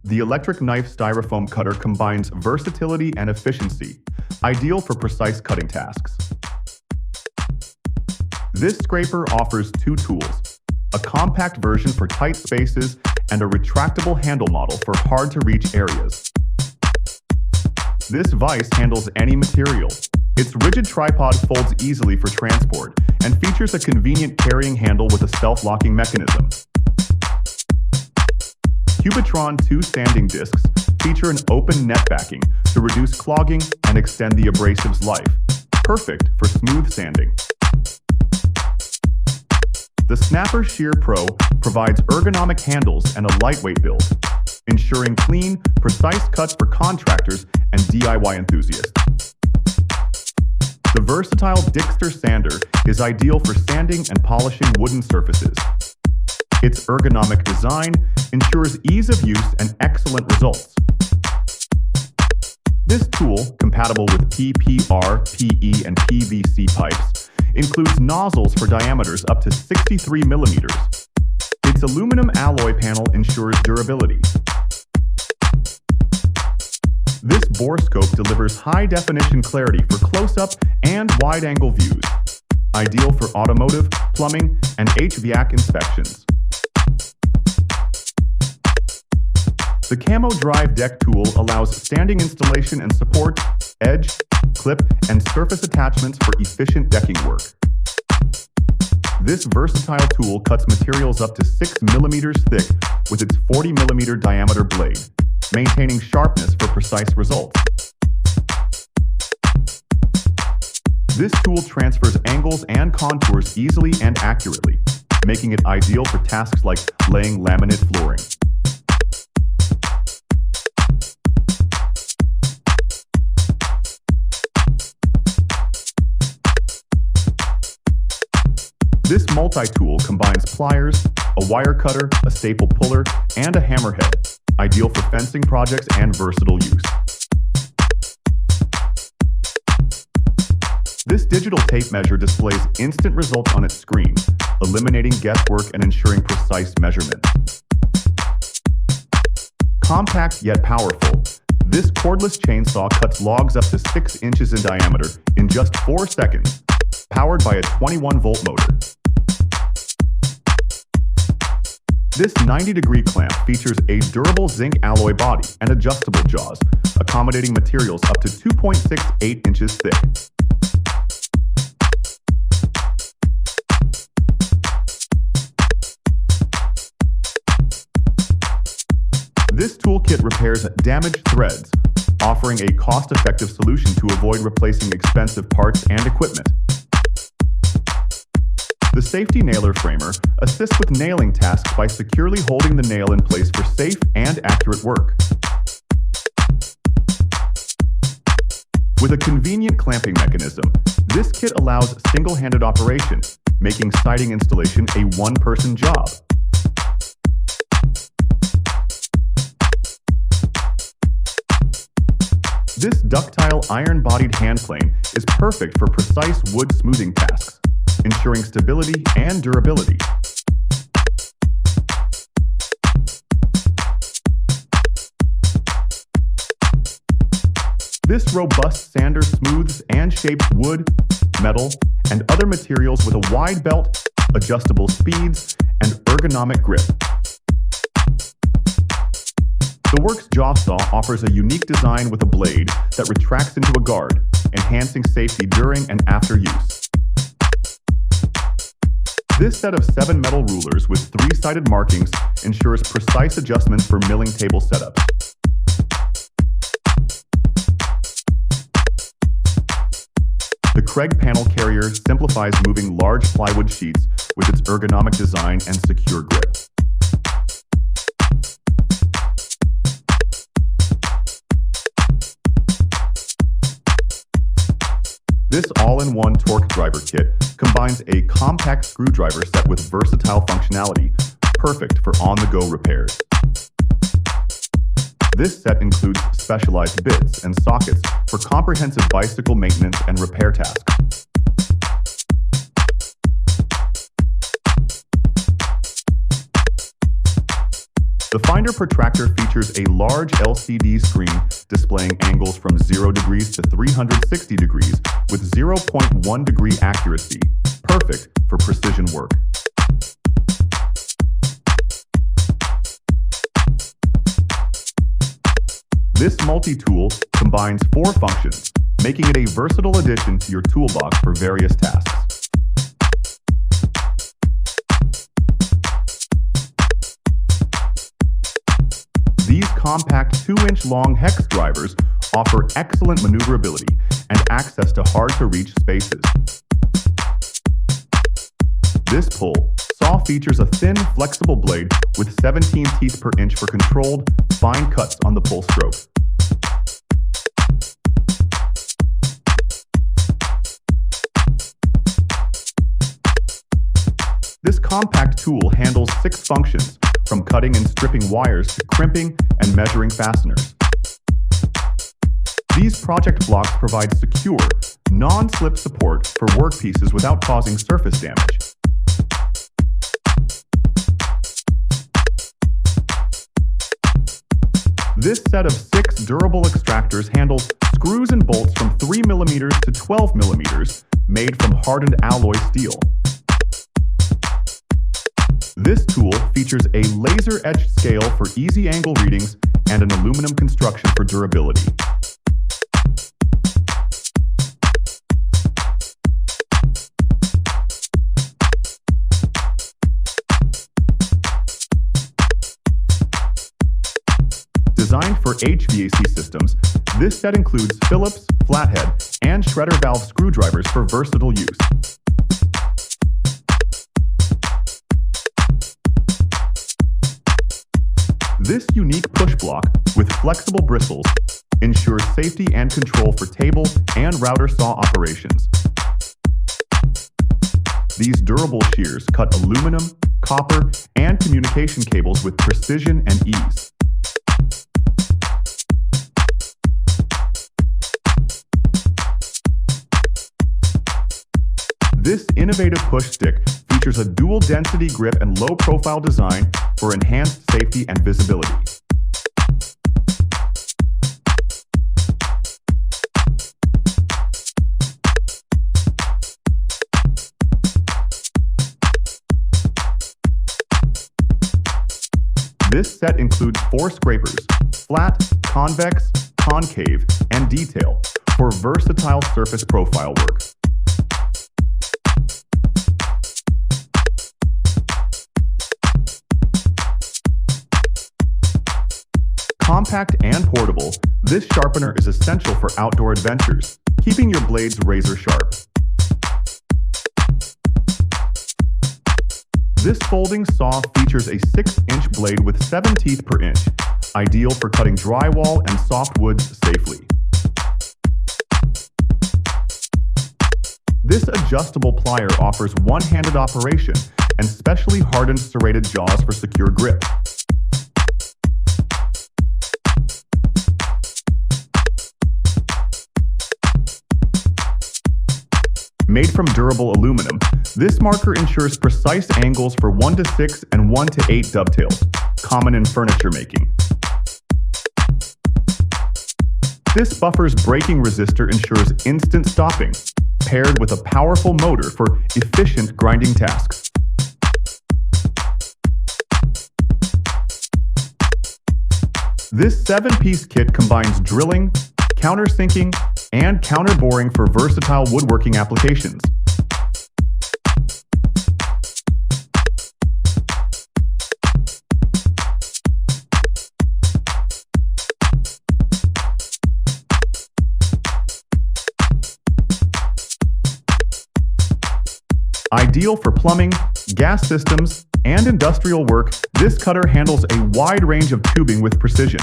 The electric knife styrofoam cutter combines versatility and efficiency, ideal for precise cutting tasks. This scraper offers two tools, a compact version for tight spaces and a retractable handle model for hard-to-reach areas. This vise handles any material. Its rigid tripod folds easily for transport and features a convenient carrying handle with a self-locking mechanism. Cubitron 2 sanding discs feature an open net backing to reduce clogging and extend the abrasive's life, perfect for smooth sanding. The Snapper Shear Pro provides ergonomic handles and a lightweight build, ensuring clean, precise cuts for contractors and DIY enthusiasts. The versatile Dixter sander is ideal for sanding and polishing wooden surfaces. Its ergonomic design ensures ease of use and excellent results. This tool, compatible with PPR, PE, and PVC pipes, includes nozzles for diameters up to 63 millimeters. Its aluminum alloy panel ensures durability. This borescope delivers high-definition clarity for close-up and wide-angle views, ideal for automotive, plumbing, and HVAC inspections. The Camo Drive Deck tool allows standing installation and support, edge, clip, and surface attachments for efficient decking work. This versatile tool cuts materials up to 6 millimeters thick with its 40 millimeter diameter blade, maintaining sharpness for precise results. This tool transfers angles and contours easily and accurately, making it ideal for tasks like laying laminate flooring. This multi-tool combines pliers, a wire cutter, a staple puller, and a hammerhead, ideal for fencing projects and versatile use. This digital tape measure displays instant results on its screen, eliminating guesswork and ensuring precise measurements. Compact yet powerful, this cordless chainsaw cuts logs up to 6 inches in diameter in just 4 seconds, powered by a 21-volt motor. This 90-degree clamp features a durable zinc alloy body and adjustable jaws, accommodating materials up to 2.68 inches thick. This toolkit repairs damaged threads, offering a cost-effective solution to avoid replacing expensive parts and equipment. The Safety Nailer Framer assists with nailing tasks by securely holding the nail in place for safe and accurate work. With a convenient clamping mechanism, this kit allows single-handed operation, making siding installation a one-person job. This ductile iron-bodied hand plane is perfect for precise wood smoothing tasks, ensuring stability and durability. This robust sander smooths and shapes wood, metal, and other materials with a wide belt, adjustable speeds, and ergonomic grip. The Works Jaw Saw offers a unique design with a blade that retracts into a guard, enhancing safety during and after use. This set of 7 metal rulers with 3-sided markings ensures precise adjustments for milling table setups. The Craig panel carrier simplifies moving large plywood sheets with its ergonomic design and secure grip. This all-in-one torque driver kit combines a compact screwdriver set with versatile functionality, perfect for on-the-go repairs. This set includes specialized bits and sockets for comprehensive bicycle maintenance and repair tasks. The Finder Protractor features a large LCD screen displaying angles from 0 degrees to 360 degrees with 0.1 degree accuracy, perfect for precision work. This multi-tool combines 4 functions, making it a versatile addition to your toolbox for various tasks. These compact 2-inch long hex drivers offer excellent maneuverability and access to hard-to-reach spaces. This pull saw features a thin, flexible blade with 17 teeth per inch for controlled, fine cuts on the pull stroke. This compact tool handles 6 functions, from cutting and stripping wires to crimping and measuring fasteners. These project blocks provide secure, non-slip support for workpieces without causing surface damage. This set of 6 durable extractors handles screws and bolts from 3 mm to 12 mm, made from hardened alloy steel. This tool features a laser-etched scale for easy angle readings and an aluminum construction for durability. Designed for HVAC systems, this set includes Phillips, flathead, and shredder valve screwdrivers for versatile use. This unique push block with flexible bristles ensures safety and control for table and router saw operations. These durable shears cut aluminum, copper, and communication cables with precision and ease. This innovative push stick features a dual-density grip and low-profile design for enhanced safety and visibility. This set includes 4 scrapers, flat, convex, concave, and detail, for versatile surface profile work. Compact and portable, this sharpener is essential for outdoor adventures, keeping your blades razor sharp. This folding saw features a 6-inch blade with 7 teeth per inch, ideal for cutting drywall and softwoods safely. This adjustable plier offers one-handed operation and specially hardened serrated jaws for secure grip. Made from durable aluminum, this marker ensures precise angles for 1 to 6 and 1 to 8 dovetails, common in furniture making. This buffer's braking resistor ensures instant stopping, paired with a powerful motor for efficient grinding tasks. This 7-piece kit combines drilling, countersinking, and counterboring for versatile woodworking applications. Ideal for plumbing, gas systems, and industrial work, this cutter handles a wide range of tubing with precision.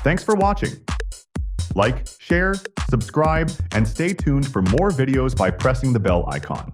Thanks for watching. Like, share, subscribe, and stay tuned for more videos by pressing the bell icon.